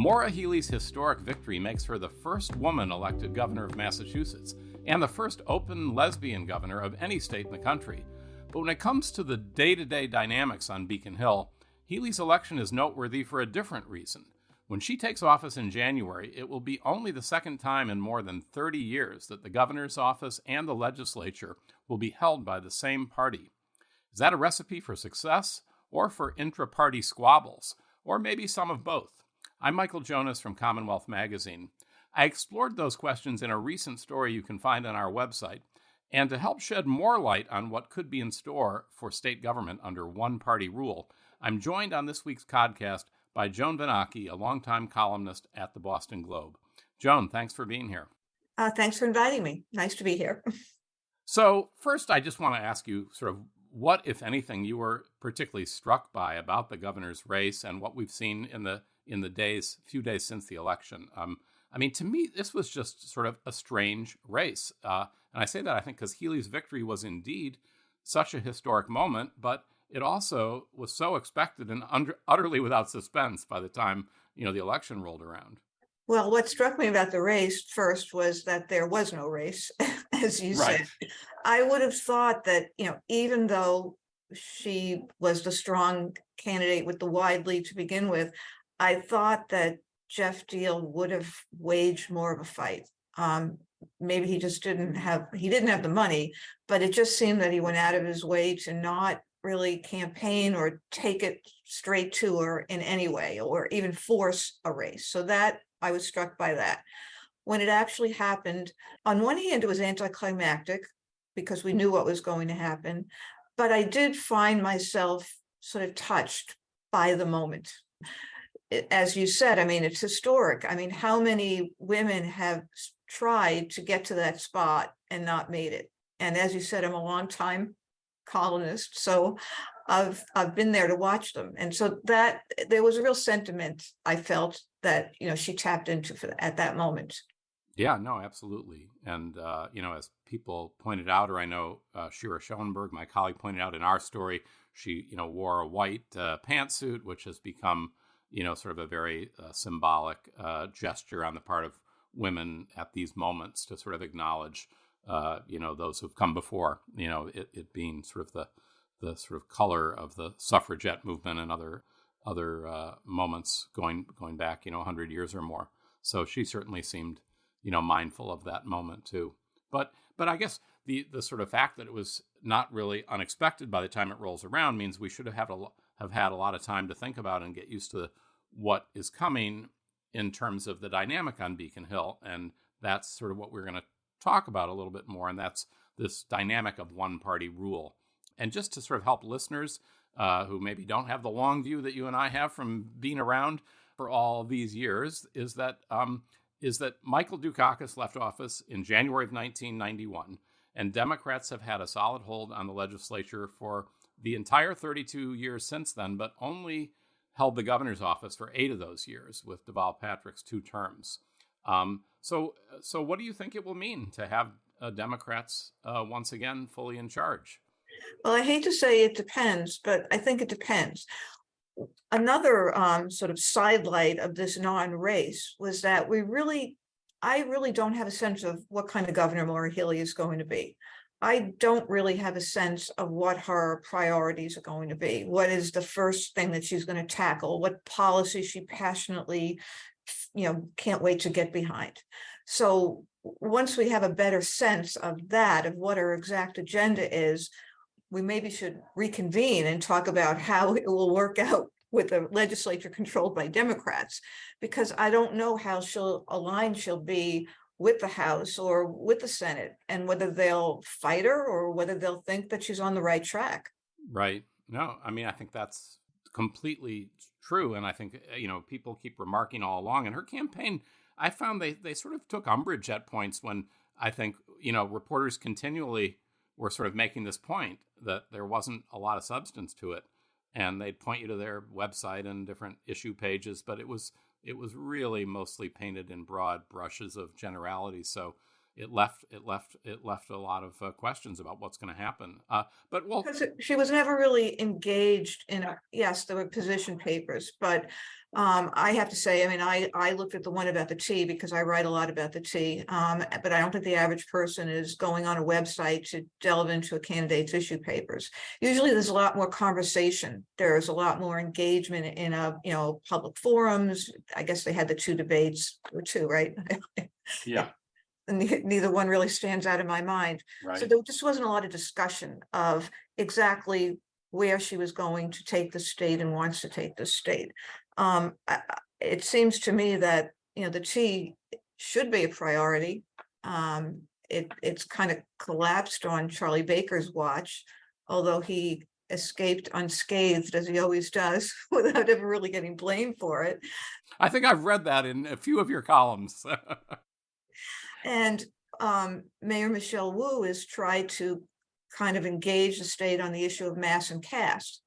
Maura Healey's historic victory makes her the first woman elected governor of Massachusetts and the first open lesbian governor of any state in the country. But when it comes to the day-to-day dynamics on Beacon Hill, Healey's election is noteworthy for a different reason. When she takes office in January, it will be only the second time in more than 30 years that the governor's office and the legislature will be held by the same party. Is that a recipe for success or for intra-party squabbles, or maybe some of both? I'm Michael Jonas from CommonWealth Magazine. I explored those questions in a recent story you can find on our website, and to help shed more light on what could be in store for state government under one-party rule, I'm joined on this week's podcast by Joan Vanacchi, a longtime columnist at the Boston Globe. Joan, thanks for being here. Thanks for inviting me. Nice to be here. So first, I just want to ask you sort of what, if anything, you were particularly struck by about the governor's race and what we've seen in the few days since the election. To me, this was just sort of a strange race. And I say that, I think, because Healey's victory was indeed such a historic moment, but it also was so expected and utterly without suspense by the time, the election rolled around. Well, what struck me about the race first was that there was no race, as you said. I would have thought that, even though she was the strong candidate with the wide lead to begin with, I thought that Jeff Deal would have waged more of a fight. Maybe he didn't have the money, but it just seemed that he went out of his way to not really campaign or take it straight to her in any way, or even force a race. So that I was struck by that. When it actually happened, on one hand, it was anticlimactic because we knew what was going to happen, but I did find myself sort of touched by the moment. As you said, it's historic. How many women have tried to get to that spot and not made it? And as you said, I'm a long-time columnist, so I've been there to watch them. And so that there was a real sentiment I felt that, she tapped into at that moment. Yeah, no, absolutely. And, as people pointed out, or I know Shira Schoenberg, my colleague, pointed out in our story, she, wore a white pantsuit, which has become sort of a very symbolic gesture on the part of women at these moments to sort of acknowledge, those who've come before, it being sort of the sort of color of the suffragette movement and other moments going back, 100 years or more. So she certainly seemed, mindful of that moment too. But I guess the sort of fact that it was not really unexpected by the time it rolls around means we should have had a lot of time to think about and get used to what is coming in terms of the dynamic on Beacon Hill. And that's sort of what we're going to talk about a little bit more. And that's this dynamic of one-party rule. And just to sort of help listeners who maybe don't have the long view that you and I have from being around for all these years, is that Michael Dukakis left office in January of 1991, and Democrats have had a solid hold on the legislature for the entire 32 years since then, but only held the governor's office for 8 of those years, with Deval Patrick's 2 terms. So what do you think it will mean to have Democrats once again fully in charge? Well, I hate to say it depends, but I think it depends. Another sort of sidelight of this non-race was that I really don't have a sense of what kind of governor Maura Healey is going to be. I don't really have a sense of what her priorities are going to be. What is the first thing that she's going to tackle? What policy she passionately, can't wait to get behind. So once we have a better sense of that, of what her exact agenda is, we maybe should reconvene and talk about how it will work out with a legislature controlled by Democrats, because I don't know how aligned she'll be with the House or with the Senate, and whether they'll fight her or whether they'll think that she's on the right track. Right. No, I think that's completely true. And I think, people keep remarking all along. And her campaign, I found they sort of took umbrage at points when I think, reporters continually were sort of making this point that there wasn't a lot of substance to it. And they'd point you to their website and different issue pages, but it was really mostly painted in broad brushes of generality. So, it left a lot of questions about what's going to happen. But well, because she was never really engaged in yes, there were position papers, but I have to say, I mean, I looked at the one about the tea because I write a lot about the tea, but I don't think the average person is going on a website to delve into a candidate's issue papers. Usually there's a lot more conversation. There's a lot more engagement in public forums. I guess they had the two debates or two, right? yeah, Neither one really stands out in my mind. right. So there just wasn't a lot of discussion of exactly where she was going to take the state and wants to take the state. It seems to me that, the tea should be a priority. It's kind of collapsed on Charlie Baker's watch, although he escaped unscathed, as he always does, without ever really getting blamed for it. I think I've read that in a few of your columns. And Mayor Michelle Wu has tried to kind of engage the state on the issue of mass and caste.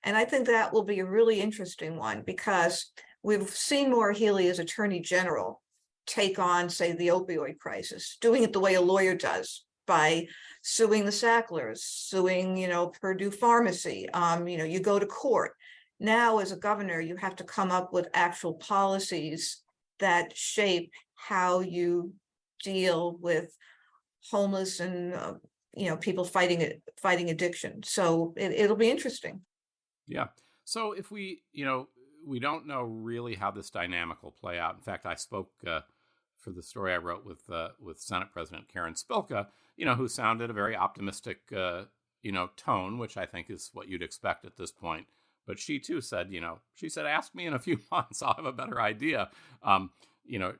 And I think that will be a really interesting one, because we've seen Maura Healey as Attorney General take on, say, the opioid crisis, doing it the way a lawyer does, by suing the Sacklers, suing, Purdue Pharmacy. You go to court. Now, as a governor, you have to come up with actual policies that shape how you deal with homeless and people fighting addiction. So it'll be interesting. Yeah. So if we don't know really how this dynamic will play out. In fact, I spoke for the story I wrote with Senate President Karen Spilka, who sounded a very optimistic tone, which I think is what you'd expect at this point. But she too said, ask me in a few months, I'll have a better idea.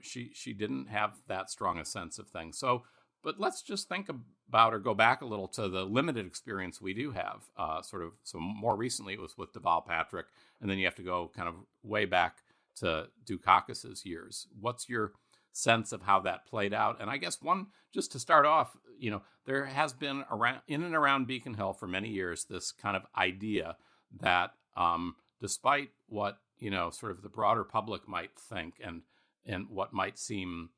She didn't have that strong a sense of things. So, but let's just think about, or go back a little to the limited experience we do have. So more recently it was with Deval Patrick, and then you have to go kind of way back to Dukakis's years. What's your sense of how that played out? And I guess just to start off, there has been in and around Beacon Hill for many years this kind of idea that despite what sort of the broader public might think and what might seem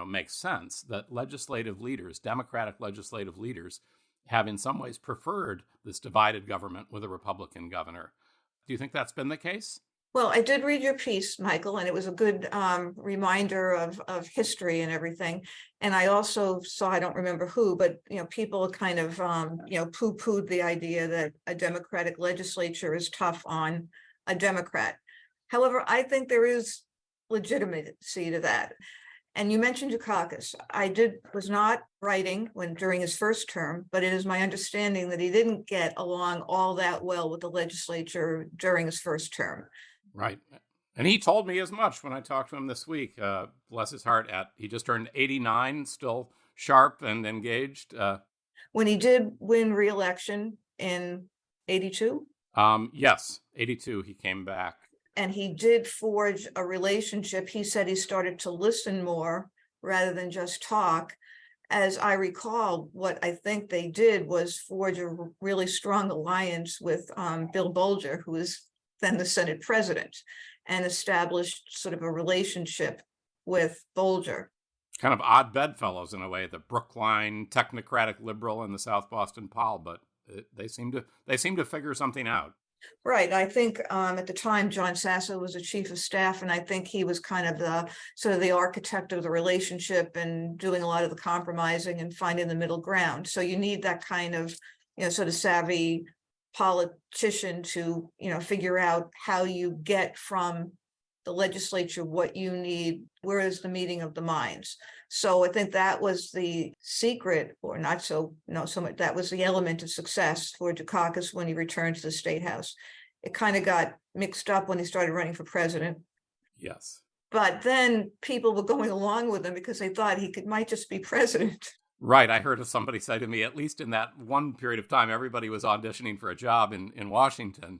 makes sense, that legislative leaders, Democratic legislative leaders, have in some ways preferred this divided government with a Republican governor. Do you think that's been the case? Well, I did read your piece, Michael, and it was a good reminder of history and everything. And I also saw, I don't remember who, but people kind of poo-pooed the idea that a Democratic legislature is tough on a Democrat. However, I think there is legitimacy to that. And you mentioned Dukakis. Was not writing during his first term, but it is my understanding that he didn't get along all that well with the legislature during his first term. Right. And he told me as much when I talked to him this week. Bless his heart, he just turned 89, still sharp and engaged. When he did win re-election in 82? Yes, 82, he came back. And he did forge a relationship. He said he started to listen more rather than just talk. As I recall, what I think they did was forge a really strong alliance with Bill Bolger, who was then the Senate president, and established sort of a relationship with Bolger. Kind of odd bedfellows in a way, the Brookline technocratic liberal and the South Boston Pol, but they seem to figure something out. Right. I think at the time, John Sasso was the chief of staff, and I think he was kind of the architect of the relationship and doing a lot of the compromising and finding the middle ground. So you need that kind of, sort of savvy politician to, figure out how you get from the legislature what you need, where is the meeting of the minds. So I think that was the secret, or not so much, that was the element of success for Dukakis when he returned to the State House. It kind of got mixed up when he started running for president. Yes. But then people were going along with him because they thought might just be president. Right. I heard somebody say to me, at least in that one period of time, everybody was auditioning for a job in Washington.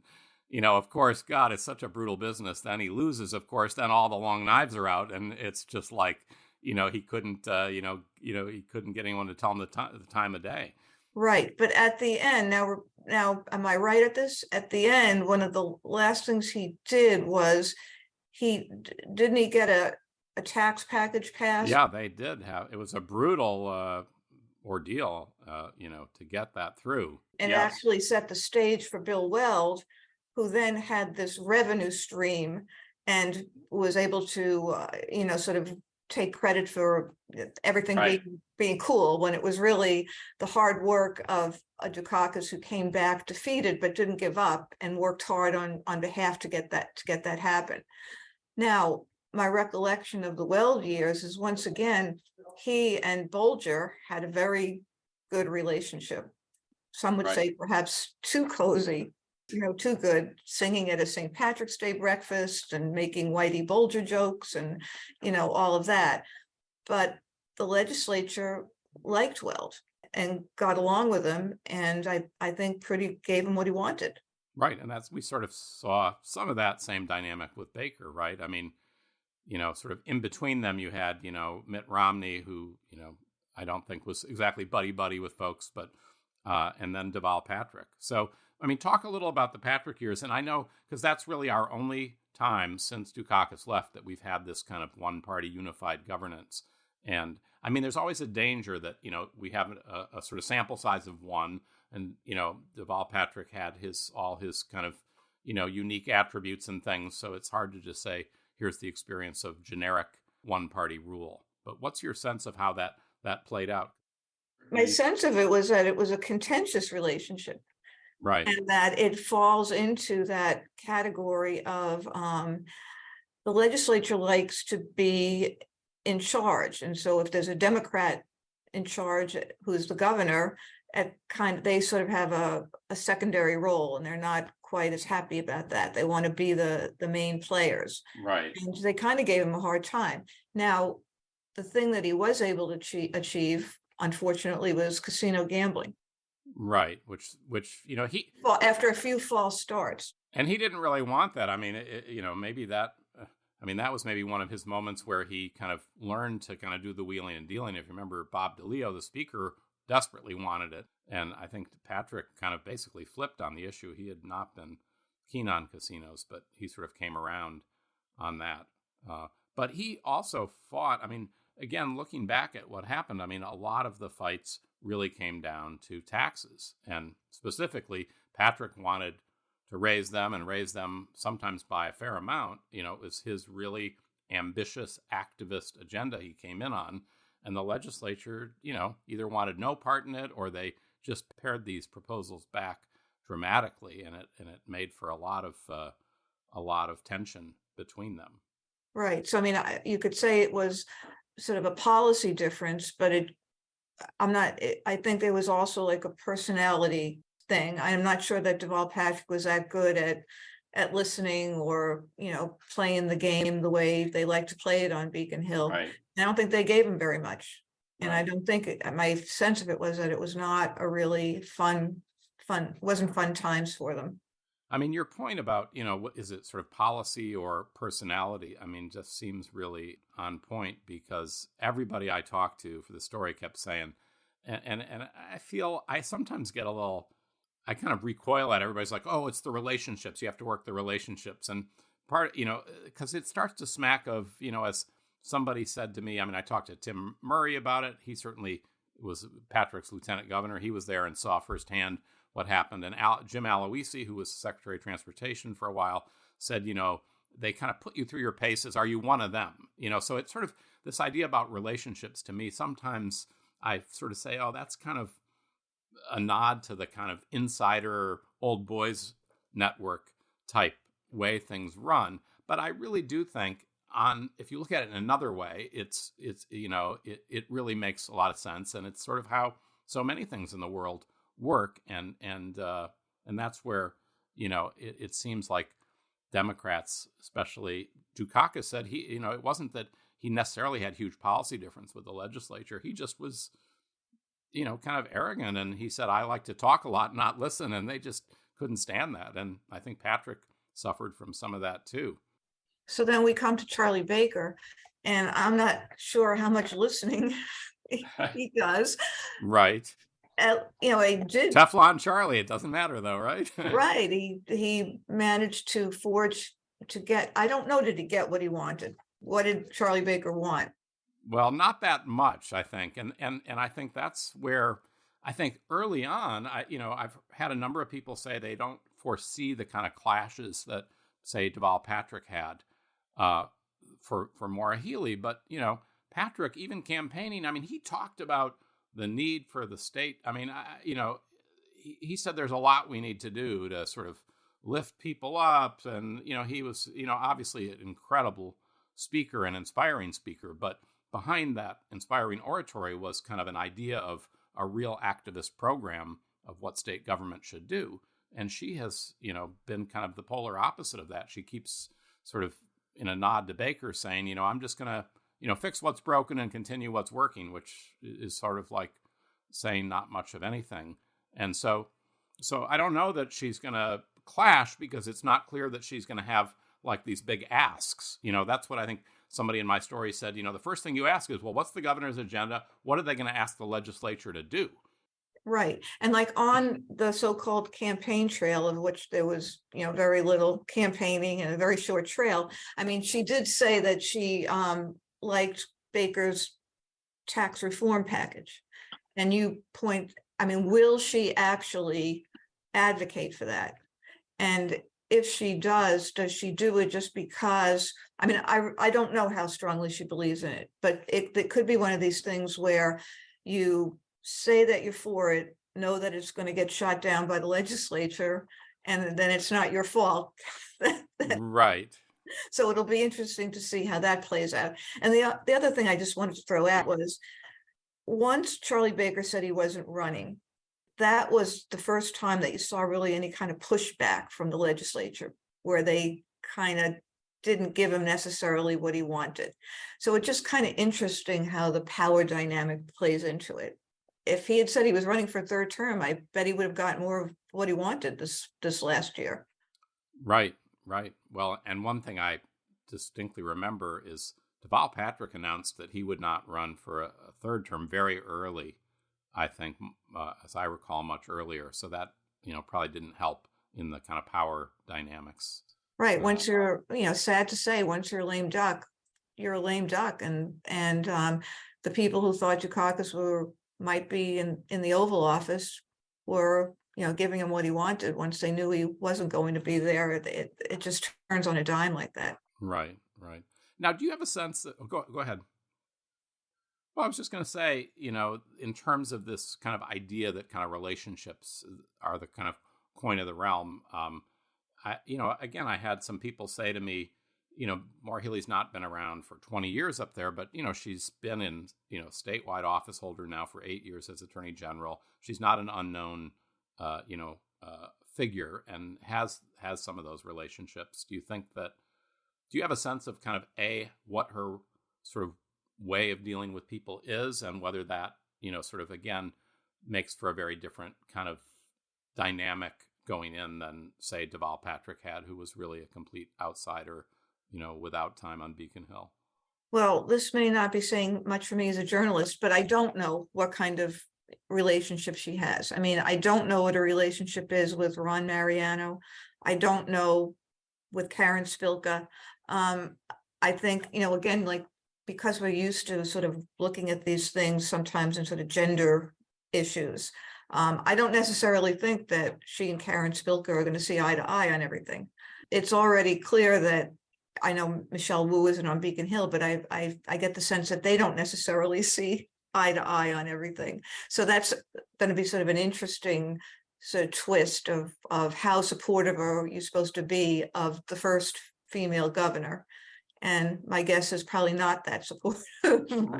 Of course, God, it's such a brutal business. Then he loses, of course, then all the long knives are out. And it's just like, he couldn't, he couldn't get anyone to tell him the time of day. Right. But at the end, now, am I right at this? At the end, one of the last things he did was didn't he get a tax package passed. Yeah, they did have, it was a brutal ordeal, to get that through. And it Yes. actually set the stage for Bill Weld, who then had this revenue stream and was able to, sort of take credit for everything Right. being cool, when it was really the hard work of a Dukakis who came back defeated but didn't give up and worked hard on behalf to get that happen. Now, my recollection of the Weld years is, once again, he and Bolger had a very good relationship. Some would Right. say perhaps too cozy, too good, singing at a St. Patrick's Day breakfast and making Whitey Bulger jokes and, all of that. But the legislature liked Weld and got along with him, and I think pretty gave him what he wanted. Right. And we sort of saw some of that same dynamic with Baker, right? I mean, sort of in between them, you had, Mitt Romney, who, I don't think was exactly buddy with folks, but, and then Deval Patrick. So, I mean, talk a little about the Patrick years. And I know, because that's really our only time since Dukakis left that we've had this kind of one-party unified governance. And I mean, there's always a danger that, we have a sort of sample size of one. And, Deval Patrick had all his kind of, unique attributes and things. So it's hard to just say, here's the experience of generic one-party rule. But what's your sense of how that played out? My sense of it was that it was a contentious relationship. Right. And that it falls into that category of the legislature likes to be in charge. And so if there's a Democrat in charge who's the governor, they sort of have a secondary role, and they're not quite as happy about that. They want to be the main players. Right. And they kind of gave him a hard time. Now, the thing that he was able to achieve, unfortunately, was casino gambling. Right. Which, well, after a few false starts. And he didn't really want that. I mean, maybe that, that was maybe one of his moments where he kind of learned to kind of do the wheeling and dealing. If you remember, Bob DeLeo, the speaker, desperately wanted it. And I think Patrick kind of basically flipped on the issue. He had not been keen on casinos, but he sort of came around on that. But he also fought, again, looking back at what happened, a lot of the fights really came down to taxes. And specifically, Patrick wanted to raise them sometimes by a fair amount. It was his really ambitious activist agenda he came in on. And the legislature, either wanted no part in it, or they just pared these proposals back dramatically, and it made for a lot of tension between them. Right. So you could say it was sort of a policy difference, but I think there was also like a personality thing. I'm not sure that Deval Patrick was that good at listening or, playing the game the way they like to play it on Beacon Hill. Right. I don't think they gave him very much. And Right. I don't think my sense of it was that it was not a really wasn't fun times for them. Your point about, what is it, sort of policy or personality? Just seems really on point, because everybody I talked to for the story kept saying, and I feel I sometimes get I kind of recoil at everybody's like, oh, it's the relationships. You have to work the relationships. And because it starts to smack of, as somebody said to me, I talked to Tim Murray about it. He certainly was Patrick's lieutenant governor. He was there and saw firsthand what happened. And Jim Aloisi, who was Secretary of Transportation for a while, said, they kind of put you through your paces. Are you one of them? So it's sort of this idea about relationships. To me, sometimes I sort of say, oh, that's kind of a nod to the kind of insider old boys network type way things run. But I really do think, if you look at it in another way, it really makes a lot of sense. And it's sort of how so many things in the world work. And that's where, it seems like Democrats, especially Dukakis, said it wasn't that he necessarily had huge policy difference with the legislature. He just was, kind of arrogant. And he said, I like to talk a lot, not listen. And they just couldn't stand that. And I think Patrick suffered from some of that too. So then we come to Charlie Baker, and I'm not sure how much listening he does. Right. He did Teflon Charlie. It doesn't matter though, right? Right. He managed to forge to get, I don't know, did he get what he wanted? what did Charlie Baker want? Well, not that much, I think, and I think that's where I think early on, I've had a number of people say they don't foresee the kind of clashes that, say, Deval Patrick had uh, for Maura Healey, but Patrick, even campaigning, I mean, he talked about the need for the state. I mean, he said there's a lot we need to do to sort of lift people up, and he was obviously an incredible speaker and inspiring speaker, but behind that inspiring oratory was kind of an idea of a real activist program of what state government should do. And she has, been kind of the polar opposite of that. She keeps sort of in a nod to Baker saying, I'm just going to, fix what's broken and continue what's working, which is sort of like saying not much of anything. And so I don't know that she's going to clash, because it's not clear that she's going to have like these big asks. That's what I think somebody in my story said. The first thing you ask is, well, what's the governor's agenda? What are they going to ask the legislature to do? Right. And like on the so-called campaign trail, of which there was, very little campaigning and a very short trail. I mean, she did say that she liked Baker's tax reform package. And will she actually advocate for that? And if she does she do it just because, I don't know how strongly she believes in it, but it could be one of these things where you say that you're for it, know that it's going to get shot down by the legislature, and then it's not your fault. Right. So it'll be interesting to see how that plays out. And the other thing I just wanted to throw out was, once Charlie Baker said he wasn't running, that was the first time that you saw really any kind of pushback from the legislature, where they kind of didn't give him necessarily what he wanted. So it's just kind of interesting how the power dynamic plays into it. If he had said he was running for a third term, I bet he would have gotten more of what he wanted this last year. Right. Well, and one thing I distinctly remember is Deval Patrick announced that he would not run for a third term very early, I think, as I recall, much earlier. So that, probably didn't help in the kind of power dynamics. Right. Once you're, sad to say, once you're a lame duck, you're a lame duck. And the people who thought Dukakis might be in the Oval Office were, giving him what he wanted. Once they knew he wasn't going to be there, it just turns on a dime like that. Right. Now, do you have a sense that, go ahead. Well, I was just going to say, in terms of this kind of idea that kind of relationships are the kind of coin of the realm, again, I had some people say to me, Maura Healey's not been around for 20 years up there, but, she's been in, statewide office holder now for 8 years as Attorney General. She's not an unknown, figure, and has some of those relationships. Do you have a sense of kind of what her sort of way of dealing with people is, and whether that, sort of, again, makes for a very different kind of dynamic going in than, say, Deval Patrick had, who was really a complete outsider, without time on Beacon Hill? Well, this may not be saying much for me as a journalist, but I don't know what kind of relationship she has. I mean, I don't know what her relationship is with Ron Mariano. I don't know with Karen Spilka. I think, again, like, because we're used to sort of looking at these things sometimes in sort of gender issues, I don't necessarily think that she and Karen Spilka are going to see eye to eye on everything. It's already clear that, I know Michelle Wu isn't on Beacon Hill, but I get the sense that they don't necessarily see eye to eye on everything. So that's going to be sort of an interesting sort of twist of how supportive are you supposed to be of the first female governor. And my guess is probably not that supportive.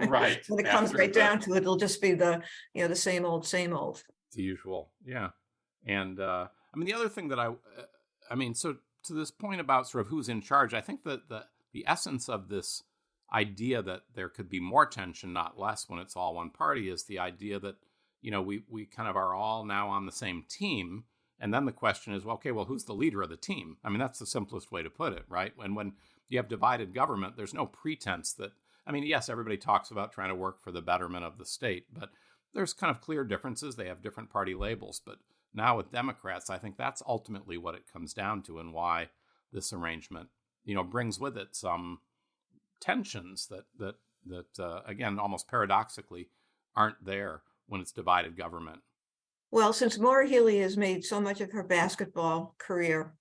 Right. When it comes right down to it, it'll just be the same old. The usual. Yeah. And the other thing that so to this point about sort of who's in charge, I think that the essence of this idea that there could be more tension, not less, when it's all one party, is the idea that, we kind of are all now on the same team. And then the question is, well, okay, well, who's the leader of the team? I mean, that's the simplest way to put it, right? And when you have divided government, there's no pretense that, yes, everybody talks about trying to work for the betterment of the state, but there's kind of clear differences. They have different party labels. But now with Democrats, I think that's ultimately what it comes down to, and why this arrangement, brings with it some tensions that again, almost paradoxically, aren't there when it's divided government. Well, since Maura Healey has made so much of her basketball career,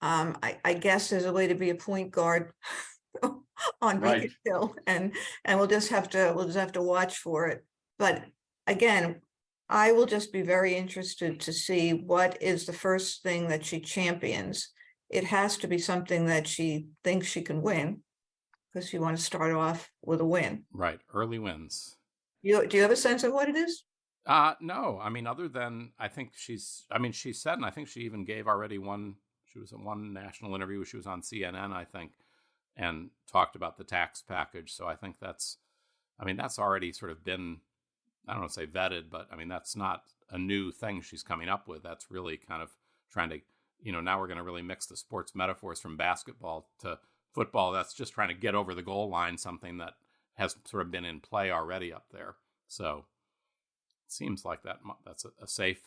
I guess there's a way to be a point guard on Beacon Hill, and we'll just have to watch for it. But again, I will just be very interested to see what is the first thing that she champions. It has to be something that she thinks she can win, because you want to start off with a win. Right, early wins. Do you have a sense of what it is? No, I mean, other than I think she said, and I think she even gave already she was in one national interview, she was on CNN, I think, and talked about the tax package. So I think that's already sort of been, I don't want to say vetted, but I mean, that's not a new thing she's coming up with. That's really kind of trying to, now we're going to really mix the sports metaphors from basketball to football. That's just trying to get over the goal line, something that has sort of been in play already up there. So it seems like that's a safe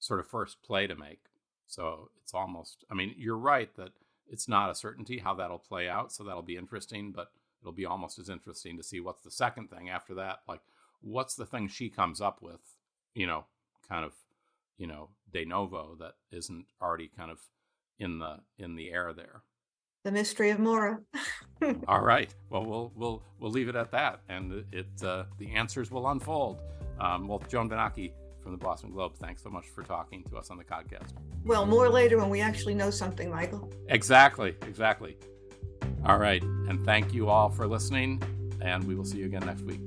sort of first play to make. So it's almost, I mean, you're right that it's not a certainty how that'll play out. So that'll be interesting, but it'll be almost as interesting to see what's the second thing after that. Like, what's the thing she comes up with, kind of, de novo that isn't already kind of in the air there. The mystery of Maura. All right. Well, we'll leave it at that, and the answers will unfold. Well, Joan Benaki from the Boston Globe, thanks so much for talking to us on the podcast. Well, more later when we actually know something, Michael. Exactly. All right. And thank you all for listening, and we will see you again next week.